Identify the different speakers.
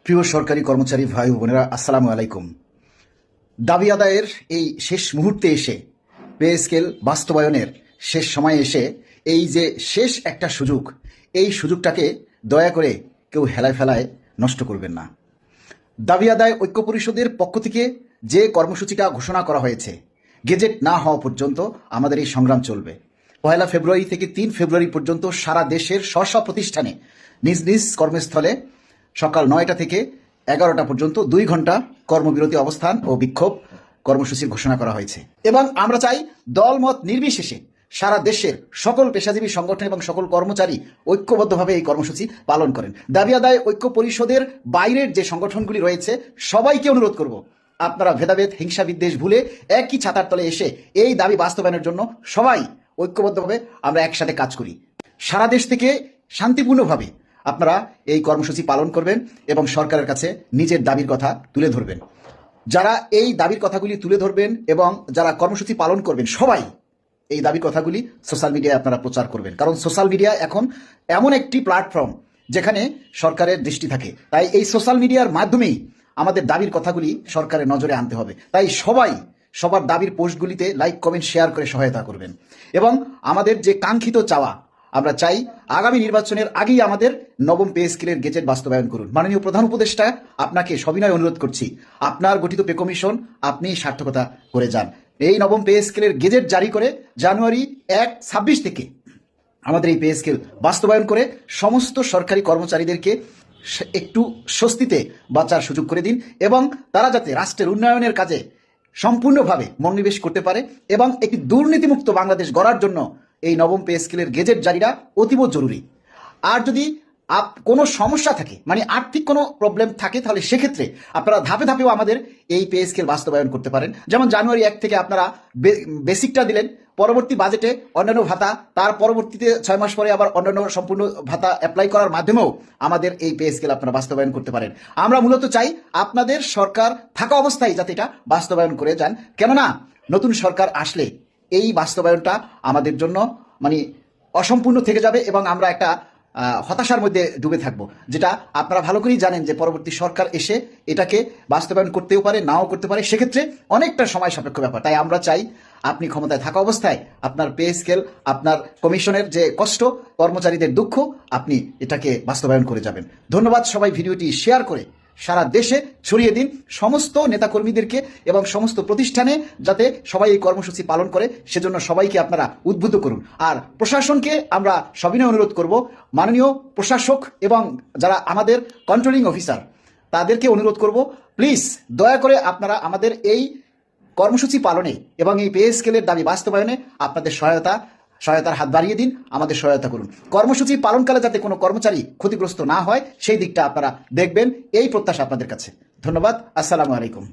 Speaker 1: প্রিয় সরকারি কর্মচারী ভাই ও বোনেরা, আসসালামু আলাইকুম। দাবি আদায়ের এই শেষ মুহূর্তে এসে, পে স্কেল বাস্তবায়নের শেষ সময়ে এসে, এই যে শেষ একটা সুযোগ, এই সুযোগটাকে দয়া করে কেউ হেলায় ফেলায় নষ্ট করবেন না। দাবি আদায় ঐক্য পরিষদের পক্ষ থেকে যে কর্মসূচিটা ঘোষণা করা হয়েছে, গেজেট না হওয়া পর্যন্ত আমাদের এই সংগ্রাম চলবে। 1 ফেব্রুয়ারি থেকে 3 ফেব্রুয়ারি পর্যন্ত সারা দেশের স্ব প্রতিষ্ঠানে নিজ নিজ কর্মস্থলে সকাল 9টা থেকে 11টা পর্যন্ত 2 ঘন্টা কর্মবিরতি অবস্থান ও বিক্ষোভ কর্মসূচির ঘোষণা করা হয়েছে। এবং আমরা চাই দলমত নির্বিশেষে সারা দেশের সকল পেশাজীবী সংগঠন এবং সকল কর্মচারী ঐক্যবদ্ধভাবে এই কর্মসূচি পালন করেন। দাবি আদায় ঐক্য পরিষদের বাইরের যে সংগঠনগুলি রয়েছে সবাইকে অনুরোধ করব, আপনারা ভেদাভেদ হিংসা বিদ্বেষ ভুলে একই ছাতার তলে এসে এই দাবি বাস্তবায়নের জন্য সবাই ঐক্যবদ্ধভাবে আমরা একসাথে কাজ করি। সারা দেশ থেকে শান্তিপূর্ণভাবে আপনারা এই কর্মসূচি পালন করবেন এবং সরকারের কাছে নিজের দাবির কথা তুলে ধরবেন। যারা এই দাবির কথাগুলি তুলে ধরবেন এবং যারা কর্মসূচি পালন করবেন, সবাই এই দাবির কথাগুলি সোশ্যাল মিডিয়ায় আপনারা প্রচার করবেন, কারণ সোশ্যাল মিডিয়া এখন এমন একটি প্ল্যাটফর্ম যেখানে সরকারের দৃষ্টি থাকে। তাই এই সোশ্যাল মিডিয়ার মাধ্যমেই আমাদের দাবির কথাগুলি সরকারের নজরে আনতে হবে। তাই সবাই সবার দাবির পোস্টগুলিতে লাইক কমেন্ট শেয়ার করে সহায়তা করবেন। এবং আমাদের যে কাঙ্ক্ষিত চাওয়া, আমরা চাই আগামী নির্বাচনের আগেই আমাদের নবম পে স্কেলের গেজেট বাস্তবায়ন করুন। মাননীয় প্রধান উপদেষ্টা, আপনাকে সবিনয় অনুরোধ করছি, আপনার গঠিত পে কমিশন আপনি সার্থকতা করে যান। এই নবম পে স্কেলের গেজেট জারি করে জানুয়ারি 1-26 থেকে আমাদের এই পে স্কেল বাস্তবায়ন করে সমস্ত সরকারি কর্মচারীদেরকে একটু স্বস্তিতে বাঁচার সুযোগ করে দিন এবং তারা যাতে রাষ্ট্রের উন্নয়নের কাজে সম্পূর্ণভাবে মনোনিবেশ করতে পারে এবং একটি দুর্নীতিমুক্ত বাংলাদেশ গড়ার জন্য এই নবম পে স্কেলের গেজেট জারিটা অতীব জরুরি। আর যদি কোনো সমস্যা থাকে, মানে আর্থিক কোনো প্রবলেম থাকে, তাহলে সেক্ষেত্রে আপনারা ধাপে ধাপেও আমাদের এই পে স্কেল বাস্তবায়ন করতে পারেন। যেমন জানুয়ারি 1 থেকে আপনারা বেসিকটা দিলেন, পরবর্তী বাজেটে অন্যান্য ভাতা, তার পরবর্তীতে 6 মাস পরে আবার অন্যান্য সম্পূর্ণ ভাতা অ্যাপ্লাই করার মাধ্যমেও আমাদের এই পে স্কেল আপনারা বাস্তবায়ন করতে পারেন। আমরা মূলত চাই আপনাদের সরকার থাকা অবস্থায় যাতে এটা বাস্তবায়ন করে যান, কেননা নতুন সরকার আসলে এই বাস্তবায়নটা আমাদের জন্য মানে অসম্পূর্ণ থেকে যাবে এবং আমরা একটা হতাশার মধ্যে ডুবে থাকবো, যেটা আপনারা ভালো করেই জানেন যে পরবর্তী সরকার এসে এটাকে বাস্তবায়ন করতেও পারে, নাও করতে পারে, সেক্ষেত্রে অনেকটা সময় সাপেক্ষ ব্যাপার। তাই আমরা চাই আপনি ক্ষমতায় থাকা অবস্থায় আপনার পে স্কেল, আপনার কমিশনের যে কষ্ট, কর্মচারীদের দুঃখ, আপনি এটাকে বাস্তবায়ন করে যাবেন। ধন্যবাদ। সবাই ভিডিওটি শেয়ার করে সারা দেশে ছড়িয়ে দিন সমস্ত নেতাকর্মীদেরকে এবং সমস্ত প্রতিষ্ঠানে, যাতে সবাই এই কর্মসূচি পালন করে, সেজন্য সবাইকে আপনারা উদ্বুদ্ধ করুন। আর প্রশাসনকে আমরা সবিনয় অনুরোধ করব, মাননীয় প্রশাসক এবং যারা আমাদের কন্ট্রোলিং অফিসার, তাদেরকে অনুরোধ করব, প্লিজ দয়া করে আপনারা আমাদের এই কর্মসূচি পালনে এবং এই পে স্কেলের দাবি বাস্তবায়নে আপনাদের সহায়তার হাত বাড়িয়ে দিন, আমাদের সহায়তা করুন। কর্মসূচি পালনকালে যাতে কোনো কর্মচারী ক্ষতিগ্রস্ত না হয় সেই দিকটা আপনারা দেখবেন, এই প্রত্যাশা আপনাদের কাছে। ধন্যবাদ। আসসালামু আলাইকুম।